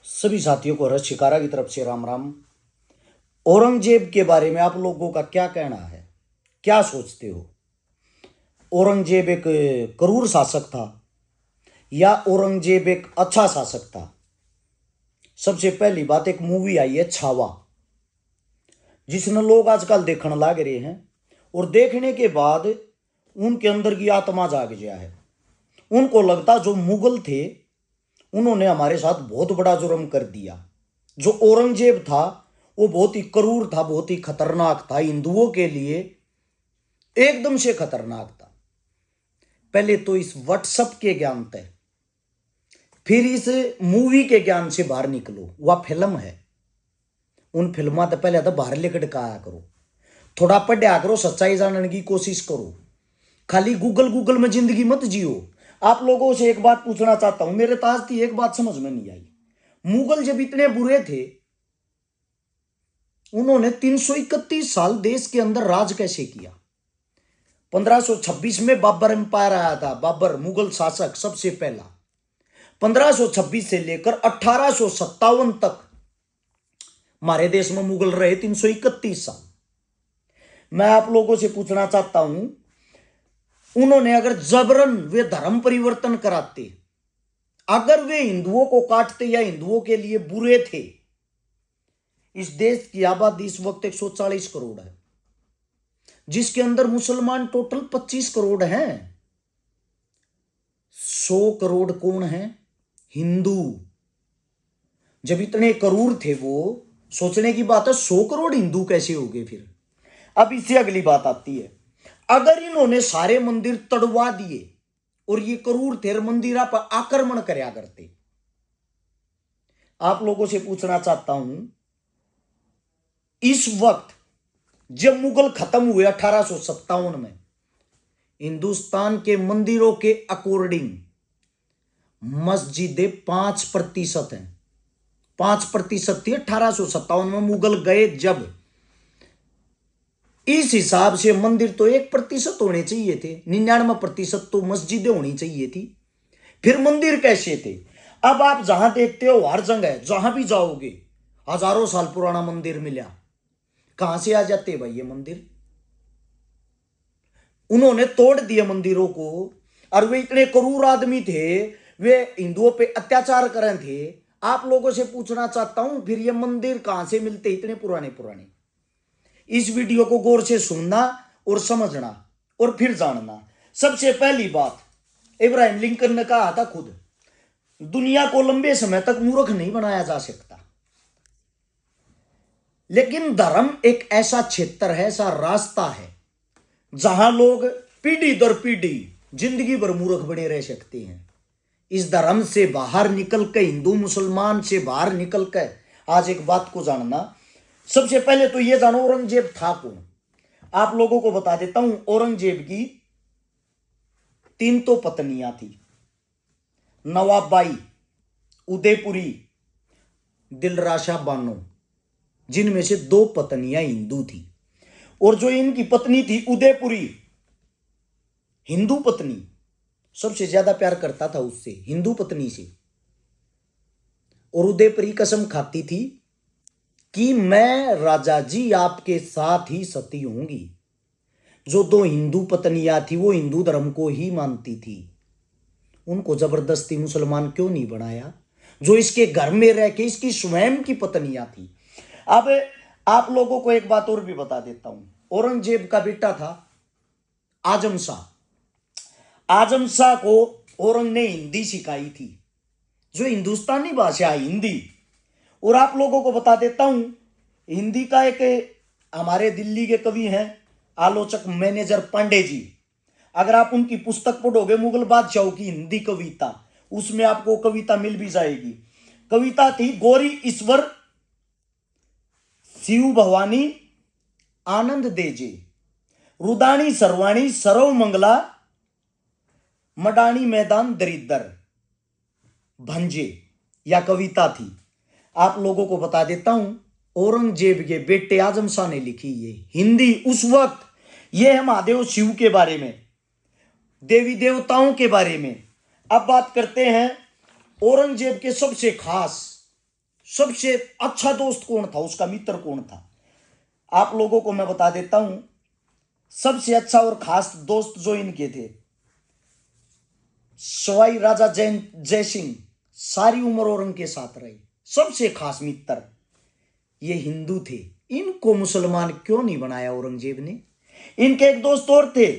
सभी साथियों को हर्ष शिकारा की तरफ से राम राम। औरंगजेब के बारे में आप लोगों का क्या कहना है, क्या सोचते हो? औरंगजेब एक क्रूर शासक था या औरंगजेब एक अच्छा शासक था? सबसे पहली बात, एक मूवी आई है छावा, जिसने लोग आजकल देखने लग रहे हैं और देखने के बाद उनके अंदर की आत्मा जाग गया है। उनको लगता जो मुगल थे उन्होंने हमारे साथ बहुत बड़ा जुर्म कर दिया। जो औरंगजेब था वो बहुत ही क्रूर था, बहुत ही खतरनाक था, हिंदुओं के लिए एकदम से खतरनाक था। पहले तो इस व्हाट्सएप के ज्ञान तय, फिर इस मूवी के ज्ञान से बाहर निकलो। वह फिल्म है, उन फिल्मा तो पहले तो बाहर लेकर के आया करो, थोड़ा पढ़ा करो, सच्चाई जानने की कोशिश करो। खाली गूगल में जिंदगी मत जियो। आप लोगों से एक बात पूछना चाहता हूं, मेरे तो आज थी एक बात समझ में नहीं आई। मुगल जब इतने बुरे थे, उन्होंने 331 साल देश के अंदर राज कैसे किया? 1526 में बाबर एम्पायर आया था, बाबर मुगल शासक सबसे पहला। 1526 से लेकर 1857 तक हमारे देश में मुगल रहे 331 साल। मैं आप लोगों से पूछना चाहता हूं, उन्होंने अगर जबरन वे धर्म परिवर्तन कराते, अगर वे हिंदुओं को काटते या हिंदुओं के लिए बुरे थे, इस देश की आबादी इस वक्त 140 करोड़ है, जिसके अंदर मुसलमान टोटल 25 करोड़ हैं। 100 करोड़ कौन है? हिंदू। जब इतने क्रूर थे वो, सोचने की बात है 100 करोड़ हिंदू कैसे हो गए फिर? अब इससे अगली बात आती है, अगर इन्होंने सारे मंदिर तड़वा दिए और ये क्रूर थे, मंदिर पर आक्रमण करया करते, आप लोगों से पूछना चाहता हूं, इस वक्त जब मुगल खत्म हुए 1857 में, हिंदुस्तान के मंदिरों के अकॉर्डिंग मस्जिदें 5% हैं। 5% थी 1857 में मुगल गए जब। इस हिसाब से मंदिर तो 1% होने चाहिए थे, 99% तो मस्जिदें होनी चाहिए थी। फिर मंदिर कैसे थे? अब आप जहां देखते हो हर जगह जहां भी जाओगे हजारों साल पुराना मंदिर मिला। कहां से आ जाते भाई ये मंदिर? उन्होंने तोड़ दिए मंदिरों को, और वे इतने क्रूर आदमी थे, वे हिंदुओं पे अत्याचार कर रहे थे। आप लोगों से पूछना चाहता हूं, फिर ये मंदिर कहां से मिलते इतने पुराने पुराने? इस वीडियो को गौर से सुनना और समझना और फिर जानना। सबसे पहली बात, इब्राहिम लिंकन ने कहा था खुद, दुनिया को लंबे समय तक मूर्ख नहीं बनाया जा सकता, लेकिन धर्म एक ऐसा क्षेत्र है, ऐसा रास्ता है जहां लोग पीढ़ी दर पीढ़ी जिंदगी भर मूर्ख बने रह सकते हैं। इस धर्म से बाहर निकल कर, हिंदू मुसलमान से बाहर निकल कर आज एक बात को जानना। सबसे पहले तो यह जानो औरंगजेब था कौन। आप लोगों को बता देता हूं, औरंगजेब की 3 तो पत्नियां थी, नवाबाई, उदयपुरी, दिलराशा बानो, जिनमें से 2 पत्नियां हिंदू थी। और जो इनकी पत्नी थी उदयपुरी, हिंदू पत्नी, सबसे ज्यादा प्यार करता था उससे, हिंदू पत्नी से। और उदयपुरी कसम खाती थी कि मैं राजा जी आपके साथ ही सती होंगी। जो 2 हिंदू पत्नियां थी वो हिंदू धर्म को ही मानती थी, उनको जबरदस्ती मुसलमान क्यों नहीं बनाया? जो इसके घर में रह के इसकी स्वयं की पत्नियां थी। अब आप लोगों को एक बात और भी बता देता हूं, औरंगजेब का बेटा था आजम शाह। आजम शाह को औरंग ने हिंदी सिखाई थी, जो हिंदुस्तानी भाषा है हिंदी। और आप लोगों को बता देता हूं, हिंदी का एक हमारे दिल्ली के कवि हैं, आलोचक मैनेजर पांडे जी। अगर आप उनकी पुस्तक पढ़ोगे मुगल बादशाहों की हिंदी कविता, उसमें आपको कविता मिल भी जाएगी। कविता थी, गौरी ईश्वर शिव भवानी आनंद देजे, रुदानी सर्वाणी सरव मंगला, मडानी मैदान दरिद्र भंजे, या कविता थी। आप लोगों को बता देता हूं, औरंगजेब के बेटे आजम शाह ने लिखी ये हिंदी उस वक्त। ये है महादेव शिव के बारे में, देवी देवताओं के बारे में। अब बात करते हैं औरंगजेब के सबसे खास सबसे अच्छा दोस्त कौन था, उसका मित्र कौन था? आप लोगों को मैं बता देता हूं, सबसे अच्छा और खास दोस्त जो इनके थे, सवाई राजा जय सिंह सारी उम्र औरंग के साथ रहे। सबसे खास मित्र ये हिंदू थे। इनको मुसलमान क्यों नहीं बनाया औरंगजेब ने? इनके एक दोस्त और थे,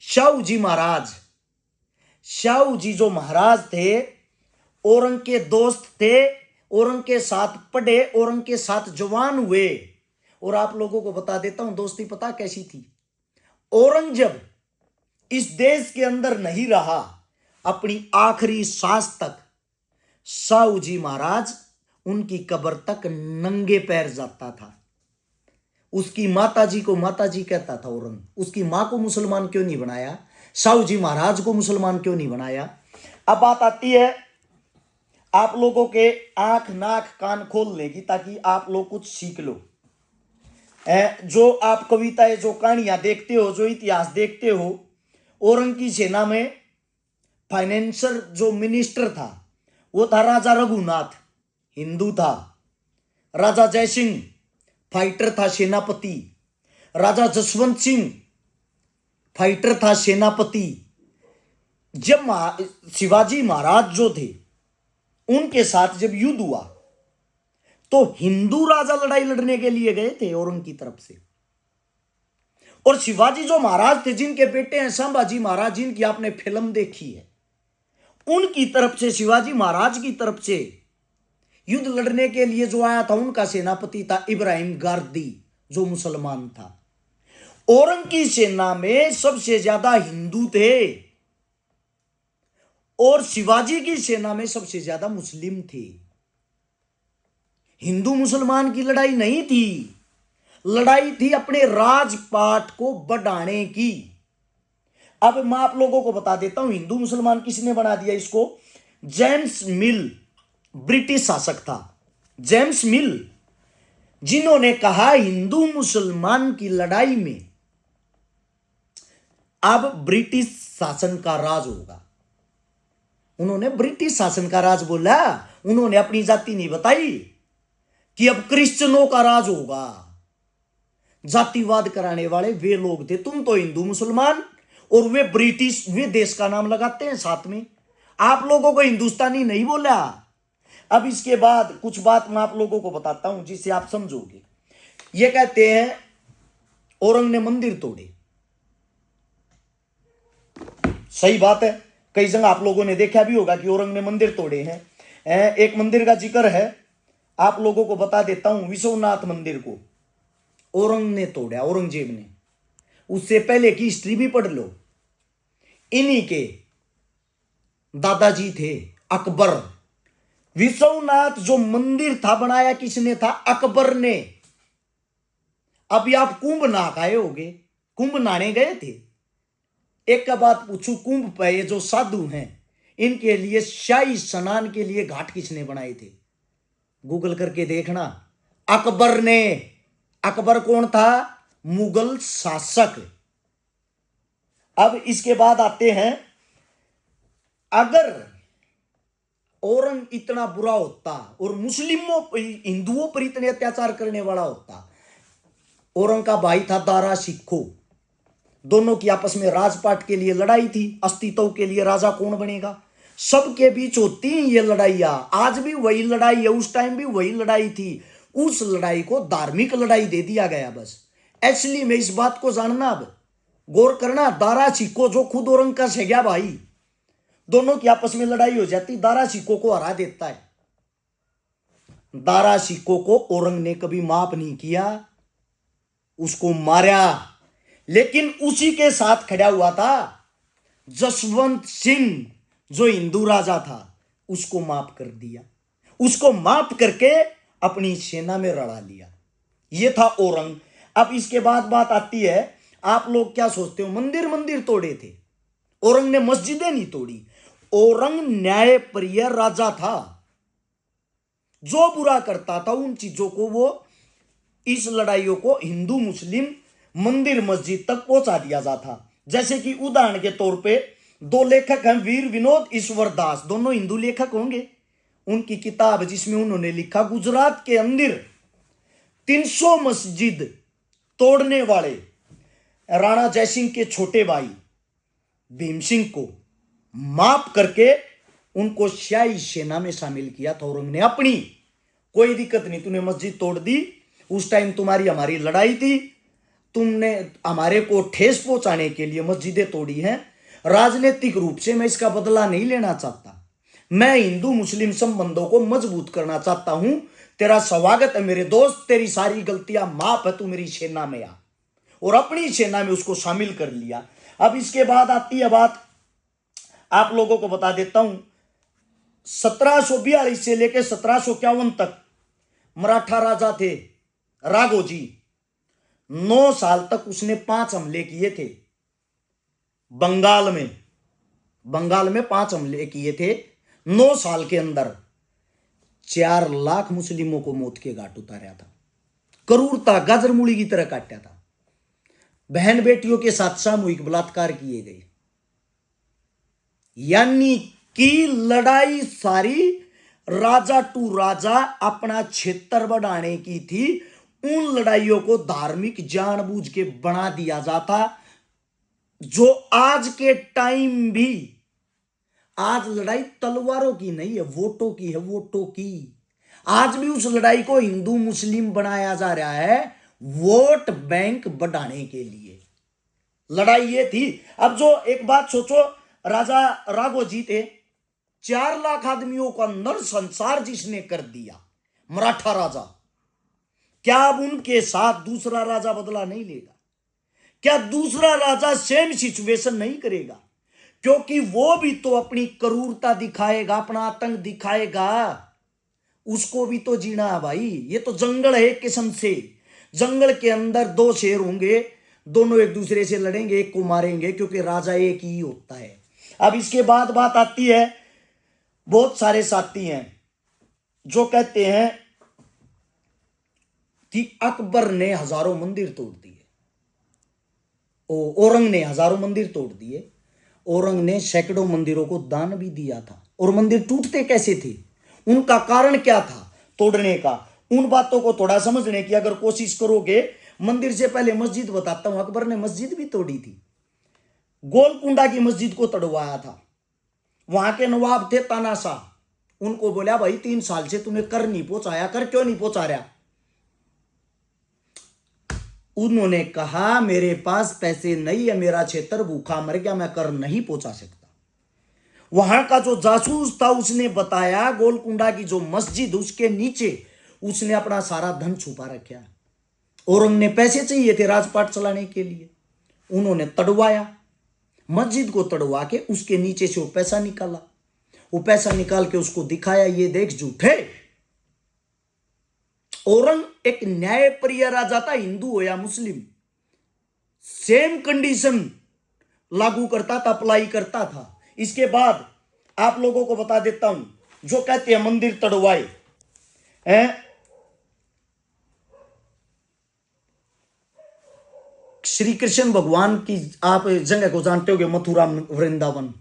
शाहू जी महाराज। शाहू जी जो महाराज थे, औरंग के दोस्त थे, औरंग के साथ पढ़े, औरंग के साथ जवान हुए। और आप लोगों को बता देता हूं, दोस्ती पता कैसी थी? औरंगजेब इस देश के अंदर नहीं रहा, अपनी आखिरी सांस तक शाहू जी महाराज उनकी कब्र तक नंगे पैर जाता था। उसकी माता जी को माता जी कहता था औरंग। उसकी मां को मुसलमान क्यों नहीं बनाया? शाहू जी महाराज को मुसलमान क्यों नहीं बनाया? अब बात आती है आप लोगों के आंख नाक कान खोलने की, ताकि आप लोग कुछ सीख लो। जो आप कविताएं, जो कहानियां देखते हो, जो इतिहास देखते हो, औरंग की सेना में फाइनेंसर जो मिनिस्टर था वो था राजा रघुनाथ, हिंदू था। राजा जयसिंह फाइटर था, सेनापति। राजा जसवंत सिंह फाइटर था, सेनापति। जब शिवाजी महाराज जो थे उनके साथ जब युद्ध हुआ तो हिंदू राजा लड़ाई लड़ने के लिए गए थे औरंग की तरफ से। और शिवाजी जो महाराज थे, जिनके बेटे हैं संभाजी महाराज, जिनकी आपने फिल्म देखी है, उनकी तरफ से, शिवाजी महाराज की तरफ से युद्ध लड़ने के लिए जो आया था, उनका सेनापति था इब्राहिम गारदी, जो मुसलमान था। औरंग की सेना में सबसे ज्यादा हिंदू थे और शिवाजी की सेना में सबसे ज्यादा मुस्लिम थे। हिंदू मुसलमान की लड़ाई नहीं थी, लड़ाई थी अपने राजपाट को बढ़ाने की। अब मैं आप लोगों को बता देता हूं, हिंदू मुसलमान किसने बना दिया इसको? जेम्स मिल ब्रिटिश शासक था। जेम्स मिल, जिन्होंने कहा हिंदू मुसलमान की लड़ाई में अब ब्रिटिश शासन का राज होगा। उन्होंने ब्रिटिश शासन का राज बोला। उन्होंने अपनी जाति नहीं बताई कि अब क्रिश्चियनों का राज होगा। जातिवाद कराने वाले वे लोग थे। तुम तो हिंदू मुसलमान और वे ब्रिटिश, वे देश का नाम लगाते हैं साथ में। आप लोगों को हिंदुस्तानी नहीं बोला। अब इसके बाद कुछ बात मैं आप लोगों को बताता हूं जिससे आप समझोगे। ये कहते हैं औरंग ने मंदिर तोड़े। सही बात है, कई जगह आप लोगों ने देखा भी होगा कि औरंग ने मंदिर तोड़े हैं। एक मंदिर का जिक्र है, आप लोगों को बता देता हूं। विश्वनाथ मंदिर को औरंग ने तोड़ा, औरंगजेब ने। उससे पहले की हिस्ट्री भी पढ़ लो। इन्हीं के दादाजी थे अकबर। विश्वनाथ जो मंदिर था, बनाया किसने था? अकबर ने। अभी आप कुंभ नहा आए होगे, कुंभ नहाने गए थे? एक का बात पूछू, कुंभ पे ये जो साधु हैं, इनके लिए शाही स्नान के लिए घाट किसने बनाए थे? गूगल करके देखना, अकबर ने। अकबर कौन था? मुगल शासक। अब इसके बाद आते हैं, अगर औरंग इतना बुरा होता और मुस्लिमों हिंदुओं पर इतने अत्याचार करने वाला होता। औरंग का भाई था दारा शिकोह, दोनों की आपस में राजपाट के लिए लड़ाई थी, अस्तित्व के लिए राजा कौन बनेगा। सबके बीच होती ये लड़ाइयां, आज भी वही लड़ाई है, उस टाइम भी वही लड़ाई थी। उस लड़ाई को धार्मिक लड़ाई दे दिया गया बस। एक्चुअली में इस बात को जानना, अब गौर करना, दारा शिकोह जो खुद औरंग का सगा भाई, दोनों की आपस में लड़ाई हो जाती, दारा शिकोह को हरा देता है। दारा शिकोह को औरंग ने कभी माफ नहीं किया, उसको मारा। लेकिन उसी के साथ खड़ा हुआ था जसवंत सिंह, जो हिंदू राजा था, उसको माफ कर दिया। उसको माफ करके अपनी सेना में रड़ा लिया। यह था औरंग। अब इसके बाद बात आती है, आप लोग क्या सोचते हो? मंदिर मंदिर तोड़े थे, औरंग ने मस्जिदें नहीं तोड़ी। औरंग न्यायप्रिय राजा था। जो बुरा करता था उन चीजों को, वो इस लड़ाइयों को हिंदू मुस्लिम मंदिर मस्जिद तक पहुंचा दिया जाता। जैसे कि उदाहरण के तौर पे दो लेखक हैं, वीर विनोद ईश्वर दास, दोनों हिंदू लेखक होंगे। उनकी किताब जिसमें उन्होंने लिखा गुजरात के अंदर 300 मस्जिद तोड़ने वाले राणा जयसिंह के छोटे भाई भीम सिंह को माफ करके उनको शाही सेना में शामिल किया था। औरंग ने अपनी कोई दिक्कत नहीं, तूने मस्जिद तोड़ दी, उस टाइम तुम्हारी हमारी लड़ाई थी, तुमने हमारे को ठेस पहुंचाने के लिए मस्जिदें तोड़ी हैं, राजनीतिक रूप से मैं इसका बदला नहीं लेना चाहता, मैं हिंदू मुस्लिम संबंधों को मजबूत करना चाहता हूं, तेरा स्वागत है मेरे दोस्त, तेरी सारी गलतियां माफ है, तू मेरी सेना में आ। और अपनी सेना में उसको शामिल कर लिया। अब इसके बाद आती है बात, आप लोगों को बता देता हूं, 1742 से लेकर 1751 तक मराठा राजा थे राघोजी। 9 साल तक उसने 5 हमले किए थे बंगाल में 5 हमले किए थे। 9 साल के अंदर 4 लाख मुस्लिमों को मौत के घाट उतारा था। क्रूरता गाजर मूली की तरह काटा था। बहन बेटियों के साथ सामूहिक बलात्कार किए गए। यानी कि लड़ाई सारी राजा टू राजा अपना क्षेत्र बढ़ाने की थी। उन लड़ाइयों को धार्मिक जानबूझ के बना दिया जाता, जो आज के टाइम भी, आज लड़ाई तलवारों की नहीं है, वोटों की है, वोटों की। आज भी उस लड़ाई को हिंदू मुस्लिम बनाया जा रहा है वोट बैंक बढ़ाने के लिए। लड़ाई ये थी। अब जो एक बात सोचो, राजा राघोजी थे, 4 लाख आदमियों का नरसंहार जिसने कर दिया, मराठा राजा, क्या अब उनके साथ दूसरा राजा बदला नहीं लेगा? क्या दूसरा राजा सेम सिचुएशन नहीं करेगा? क्योंकि वो भी तो अपनी क्रूरता दिखाएगा, अपना आतंक दिखाएगा, उसको भी तो जीना है भाई। ये तो जंगल है एक किस्म से। जंगल के अंदर 2 शेर होंगे, दोनों एक दूसरे से लड़ेंगे, एक को मारेंगे, क्योंकि राजा एक ही होता है। अब इसके बाद बात आती है, बहुत सारे साथी हैं जो कहते हैं कि अकबर ने हजारों मंदिर तोड़ दिए, औरंग ने हजारों मंदिर तोड़ दिए, औरंग ने सैकड़ों मंदिरों को दान भी दिया था। और मंदिर टूटते कैसे थे, उनका कारण क्या था तोड़ने का, उन बातों को थोड़ा समझने की अगर कोशिश करोगे। मंदिर से पहले मस्जिद बताता हूं। अकबर ने मस्जिद भी तोड़ी थी। गोलकुंडा की मस्जिद को तोड़वाया था। वहां के नवाब थे तानाशाह, उनको बोला भाई 3 साल से तूने कर नहीं पहुंचाया, कर क्यों नहीं पहुंचा रहा? उन्होंने कहा मेरे पास पैसे नहीं है, मेरा क्षेत्र भूखा मर गया, मैं कर नहीं पहुंचा सकता। वहां का जो जासूस था उसने बताया गोलकुंडा की जो मस्जिद, उसके नीचे उसने अपना सारा धन छुपा रखा। औरंग ने पैसे चाहिए थे राजपाट चलाने के लिए, उन्होंने तड़वाया, मस्जिद को तड़वा के उसके नीचे से वो पैसा निकाला। वो पैसा निकाल के उसको दिखाया, ये देख झूठे। औरंग एक न्यायप्रिय राजा था, हिंदू हो या मुस्लिम, सेम कंडीशन लागू करता था, अप्लाई करता था। इसके बाद आप लोगों को बता देता हूं, जो कहते हैं मंदिर तड़वाए हैं, श्री कृष्ण भगवान की आप जगह को जानते होगे, मथुरा वृंदावन,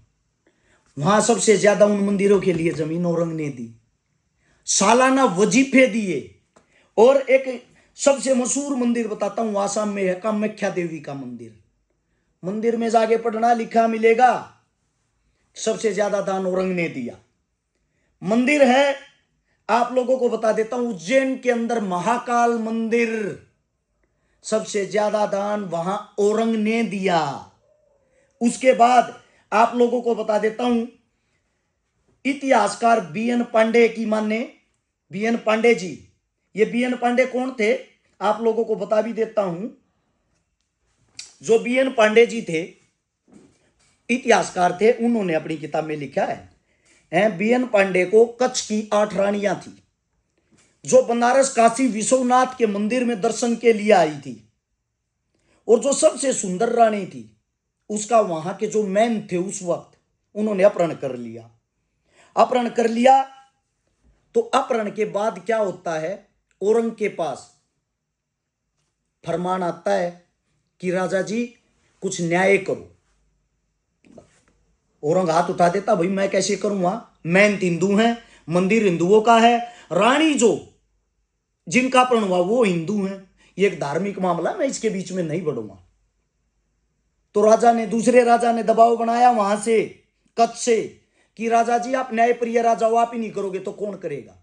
वहां सबसे ज्यादा उन मंदिरों के लिए जमीन औरंग ने दी, सालाना वजीफे दिए। और एक सबसे मशहूर मंदिर बताता हूं, आसाम में है कामाख्या देवी का मंदिर। मंदिर में जाके पढ़ना लिखा मिलेगा, सबसे ज्यादा दान औरंग ने दिया। मंदिर है, आप लोगों को बता देता हूं, उज्जैन के अंदर महाकाल मंदिर, सबसे ज्यादा दान वहां औरंग ने दिया। उसके बाद आप लोगों को बता देता हूं, इतिहासकार बीएन पांडे की माने, बीएन पांडे जी, ये बीएन पांडे कौन थे आप लोगों को बता भी देता हूं। जो बीएन पांडे जी थे, इतिहासकार थे, उन्होंने अपनी किताब में लिखा है बीएन पांडे को कच्छ की 8 रानियां थी, जो बनारस काशी विश्वनाथ के मंदिर में दर्शन के लिए आई थी। और जो सबसे सुंदर रानी थी, उसका वहां के जो मैन थे उस वक्त, उन्होंने अपहरण कर लिया। अपहरण कर लिया तो अपहरण के बाद क्या होता है, औरंग के पास फरमान आता है कि राजा जी कुछ न्याय करो। औरंग हाथ उठा देता, भाई मैं कैसे करूंगा, मैन हिंदू हैं, मंदिर हिंदुओं का है, रानी जो जिनका प्रण हुआ वो हिंदू हैं। ये एक धार्मिक मामला, मैं इसके बीच में नहीं बढ़ूंगा। तो राजा ने, दूसरे राजा ने दबाव बनाया वहां से, कच्छ से, कि राजा जी आप न्यायप्रिय राजा हो, आप ही नहीं करोगे तो कौन करेगा।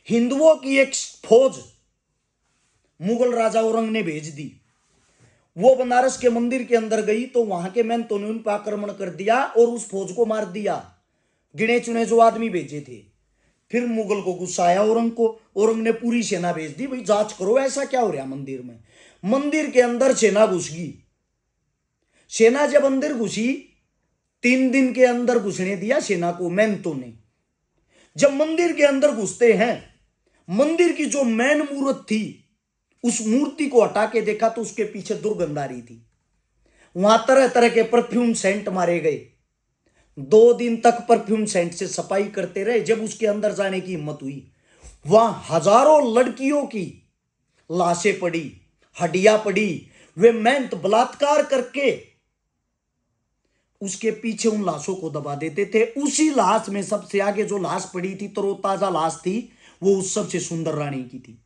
हिंदुओं की एक फौज मुगल राजा औरंग ने भेज दी। वो बनारस के मंदिर के अंदर गई तो वहां के महंतों ने उन पर आक्रमण कर दिया और उस फौज को मार दिया, गिने चुने जो आदमी भेजे थे। फिर मुगल को गुस्सा आया औरंग को, औरंग ने पूरी सेना भेज दी, भाई जांच करो ऐसा क्या हो रहा मंदिर में। मंदिर के अंदर सेना घुस गई। सेना जब अंदर घुसी, 3 दिन के अंदर घुसने दिया सेना को महंतों ने। जब मंदिर के अंदर घुसते हैं, मंदिर की जो मेन मूर्त थी उस मूर्ति को हटा के देखा तो उसके पीछे दुर्गंध आ रही थी। वहां तरह तरह के परफ्यूम सेंट मारे गए। 2 दिन तक परफ्यूम सेंट से सफाई करते रहे। जब उसके अंदर जाने की हिम्मत हुई, वहां हजारों लड़कियों की लाशें पड़ी, हड्डियां पड़ी। वे महंत बलात्कार करके उसके पीछे उन लाशों को दबा देते थे। उसी लाश में सबसे आगे जो लाश पड़ी थी, तरोताजा लाश थी, वो उस सबसे सुंदर रानी की थी।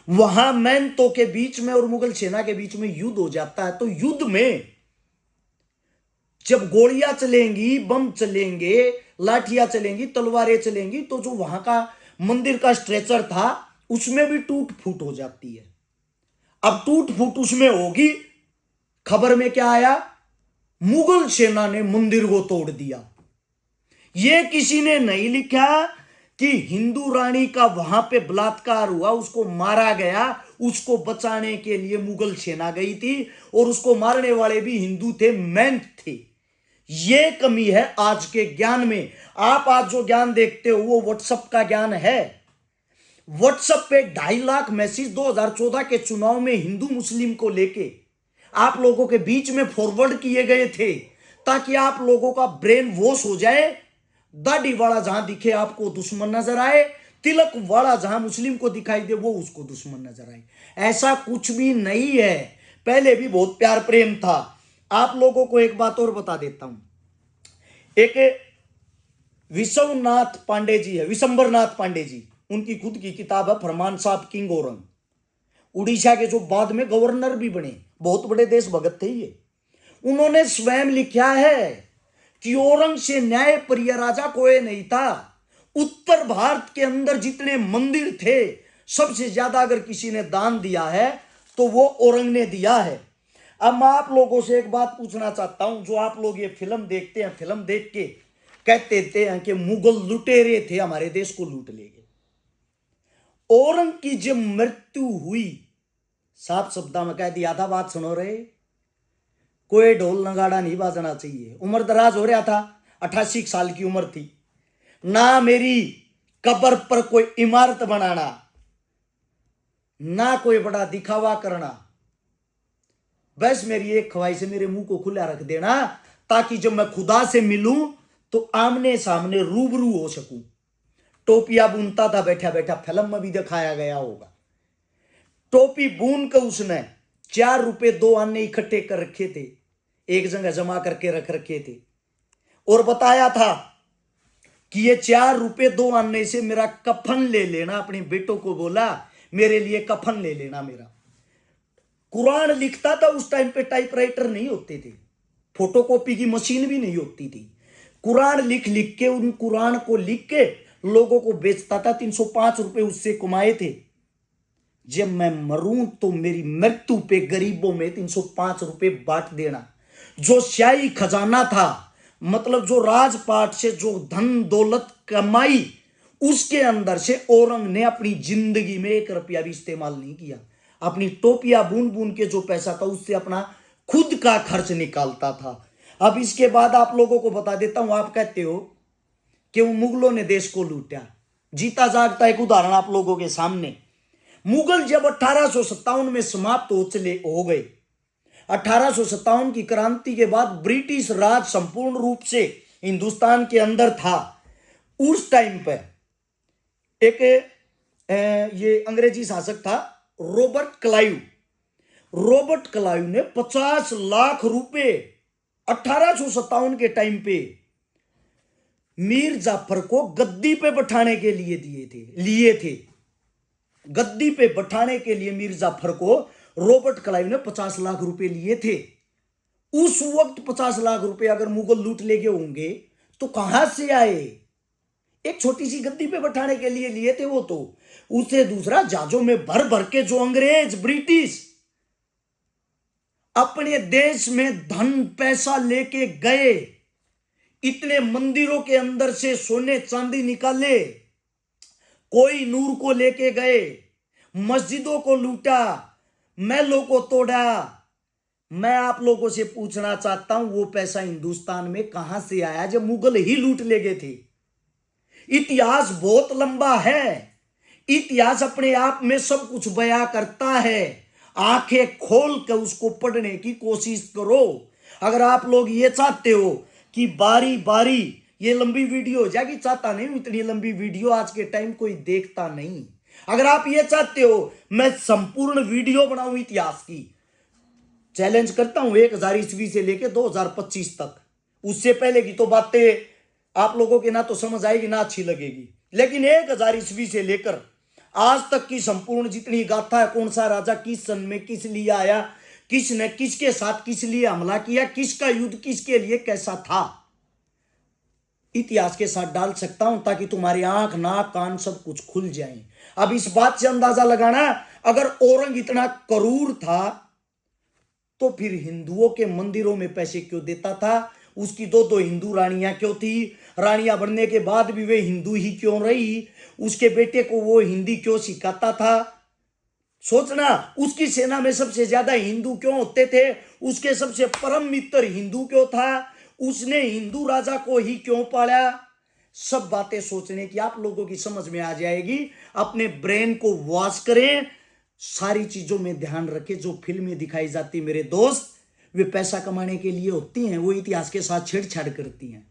वहां महंतों के बीच में और मुगल सेना के बीच में युद्ध हो जाता है। तो युद्ध में जब गोलियां चलेंगी, बम चलेंगे, लाठियां चलेंगी, तलवारें चलेंगी, तो जो वहां का मंदिर का स्ट्रेचर था उसमें भी टूट फूट हो जाती है। अब टूट फूट उसमें होगी। खबर में क्या आया, मुगल सेना ने मंदिर को तोड़ दिया। यह किसी ने नहीं लिखा कि हिंदू रानी का वहां पे बलात्कार हुआ, उसको मारा गया, उसको बचाने के लिए मुगल सेना गई थी और उसको मारने वाले भी हिंदू थे, महंत थे। यह कमी है आज के ज्ञान में। आप आज जो ज्ञान देखते हो वो व्हाट्सएप का ज्ञान है। व्हाट्सएप पे 2.5 लाख मैसेज 2014 के चुनाव में हिंदू मुस्लिम को लेके आप लोगों के बीच में फॉरवर्ड किए गए थे, ताकि आप लोगों का ब्रेन वॉश हो जाए। दाढ़ी वाला जहां दिखे आपको दुश्मन नजर आए, तिलक वाला जहां मुस्लिम को दिखाई दे वो उसको दुश्मन नजर आए। ऐसा कुछ भी नहीं है। पहले भी बहुत प्यार प्रेम था। आप लोगों को एक बात और बता देता हूं। एक विश्वनाथ पांडे जी है, विशंबरनाथ पांडे जी, उनकी खुद की किताब है फरमान साहब किंग औरंग। उड़ीसा के जो बाद में गवर्नर भी बने, बहुत बड़े देशभक्त थे ये। उन्होंने स्वयं लिखा है कि औरंग से न्याय प्रिय राजा कोई नहीं था। उत्तर भारत के अंदर जितने मंदिर थे, सबसे ज्यादा अगर किसी ने दान दिया है तो वो औरंग ने दिया है। अब मैं आप लोगों से एक बात पूछना चाहता हूं। जो आप लोग ये फिल्म देखते हैं, फिल्म देख के कहते थे कि मुगल लुटेरे थे, हमारे देश को लूट ले गए। औरंग की जब मृत्यु हुई, साफ शब्दा में कह दिया था, बात सुनो रहे, कोई ढोल नगाड़ा नहीं बाजना चाहिए। उम्र दराज हो रहा था, 88 साल की उम्र थी। ना मेरी कब्र पर कोई इमारत बनाना, ना कोई बड़ा दिखावा करना। बस मेरी एक ख्वाहिश है, मेरे मुंह को खुला रख देना, ताकि जब मैं खुदा से मिलूं तो आमने सामने रूबरू हो सकूं। टोपियां बुनता था बैठा बैठा, फिल्म में भी दिखाया गया होगा। टोपी बुन कर उसने 4 रुपए 2 आने इकट्ठे कर रखे थे, एक जगह जमा करके रख रखे थे, और बताया था कि ये 4 रुपए 2 आने से मेरा कफन ले लेना। अपने बेटों को बोला मेरे लिए कफन ले लेना मेरा। कुरान लिखता था उस टाइम पे, टाइपराइटर नहीं होते थे, फोटोकॉपी की मशीन भी नहीं होती थी। कुरान लिख लिख के, उन कुरान को लिख के लोगों को बेचता था। 305 रुपए उससे कमाए थे। जब मैं मरूं तो मेरी मृत्यु पे गरीबों में 305 रुपए बांट देना। जो शाही खजाना था, मतलब जो राजपाट से जो धन दौलत कमाई, उसके अंदर से औरंग ने अपनी जिंदगी में 1 रुपया भी इस्तेमाल नहीं किया। अपनी टोपियां बुन बुन के जो पैसा था उससे अपना खुद का खर्च निकालता था। अब इसके बाद आप लोगों को बता देता हूं। आप कहते हो कि मुगलों ने देश को लूटा, जीता जागता एक उदाहरण आप लोगों के सामने। मुगल जब 1857 में समाप्त हो गए, 1857 की क्रांति के बाद ब्रिटिश राज संपूर्ण रूप से हिंदुस्तान के अंदर था। उस टाइम पे एक ये अंग्रेजी शासक था रॉबर्ट क्लाइव। रॉबर्ट क्लाइव ने 50 लाख रुपए 1857 के टाइम पे मीर जाफर को गद्दी पे बैठाने के लिए थे। गद्दी पे बैठाने के लिए मीर जाफर को रॉबर्ट क्लाइव ने 50 लाख रुपए लिए थे। उस वक्त 50 लाख रुपए अगर मुगल लूट ले गए होंगे तो कहां से आए? एक छोटी सी गद्दी पे बैठाने के लिए थे वो तो। उससे दूसरा, जहाजों में भर भर के जो अंग्रेज ब्रिटिश अपने देश में धन पैसा लेके गए, इतने मंदिरों के अंदर से सोने चांदी निकाले, कोई नूर को लेके गए, मस्जिदों को लूटा, महलों को तोड़ा। मैं आप लोगों से पूछना चाहता हूं, वो पैसा हिंदुस्तान में कहां से आया जब मुगल ही लूट ले गए थे? इतिहास बहुत लंबा है। इतिहास अपने आप में सब कुछ बयां करता है। आंखें खोल कर उसको पढ़ने की कोशिश करो। अगर आप लोग ये चाहते हो कि बारी बारी ये लंबी वीडियो हो जाएगी, चाहता नहीं हूं इतनी लंबी वीडियो, आज के टाइम कोई देखता नहीं। अगर आप ये चाहते हो मैं संपूर्ण वीडियो बनाऊं इतिहास की, चैलेंज करता हूं 1000 ईस्वी से लेकर 2025 तक। उससे पहले की तो बातें आप लोगों के ना तो समझ आएगी ना अच्छी लगेगी, लेकिन 1000 ईस्वी से लेकर आज तक की संपूर्ण जितनी गाथा है, कौन सा राजा किस सन में किस लिए आया, किसने किसके साथ किस लिए हमला किया, किसका युद्ध किसके लिए कैसा था, इतिहास के साथ डाल सकता हूं ताकि तुम्हारी आंख नाक कान सब कुछ खुल जाए। अब इस बात से अंदाजा लगाना, अगर औरंग इतना क्रूर था तो फिर हिंदुओं के मंदिरों में पैसे क्यों देता था? उसकी दो हिंदू रानियां क्यों थी? रानियां बनने के बाद भी वे हिंदू ही क्यों रही? उसके बेटे को वो हिंदी क्यों सिखाता था? सोचना, उसकी सेना में सबसे ज्यादा हिंदू क्यों होते थे? उसके सबसे परम मित्र हिंदू क्यों था? उसने हिंदू राजा को ही क्यों पाला? सब बातें सोचने की आप लोगों की समझ में आ जाएगी। अपने ब्रेन को वॉश करें, सारी चीजों में ध्यान रखें। जो फिल्में दिखाई जाती मेरे दोस्त, वे पैसा कमाने के लिए होती हैं, वो इतिहास के साथ छेड़छाड़ करती हैं।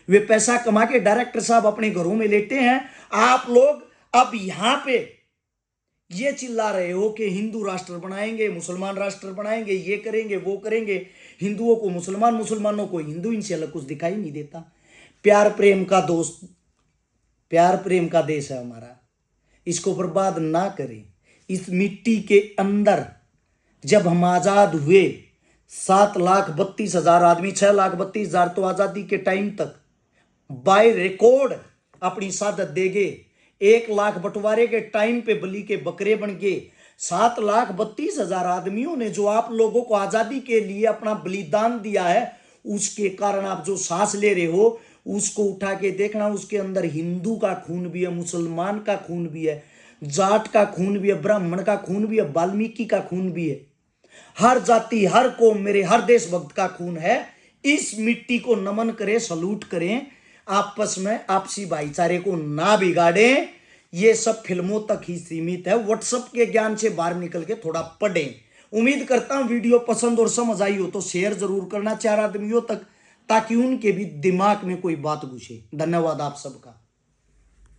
वे पैसा कमा के डायरेक्टर साहब अपने घरों में लेते हैं। आप लोग अब यहां पे ये चिल्ला रहे हो कि हिंदू राष्ट्र बनाएंगे, मुसलमान राष्ट्र बनाएंगे, ये करेंगे वो करेंगे, हिंदुओं को मुसलमान, मुसलमानों को हिंदू, इनसे अलग कुछ दिखाई नहीं देता। प्यार प्रेम का दोस्त, प्यार प्रेम का देश है हमारा, इसको बर्बाद ना करें। इस मिट्टी के अंदर जब हम आजाद हुए, 7,32,000 आदमी, 6,32,000 तो आजादी के टाइम तक बाय रिकॉर्ड अपनी शहादत दे गए। 1 लाख बंटवारे के टाइम पे बलि के बकरे बन गए। 7,32,000 आदमियों ने जो आप लोगों को आजादी के लिए अपना बलिदान दिया है, उसके कारण आप जो सांस ले रहे हो उसको उठा के देखना, उसके अंदर हिंदू का खून भी है, मुसलमान का खून भी है, जाट का खून भी है, ब्राह्मण का खून भी है, वाल्मीकि का खून भी है। हर जाति, हर कौम, मेरे हर देशभक्त का खून है। इस मिट्टी को नमन करें, सलूट करें, आपस में आपसी भाईचारे को ना बिगाड़ें। ये सब फिल्मों तक ही सीमित है। व्हाट्सएप के ज्ञान से बाहर निकल के थोड़ा पढ़ें। उम्मीद करता हूं वीडियो पसंद और समझ आई हो तो शेयर जरूर करना 4 आदमियों तक, ताकि उनके भी दिमाग में कोई बात घुसे। धन्यवाद आप सबका।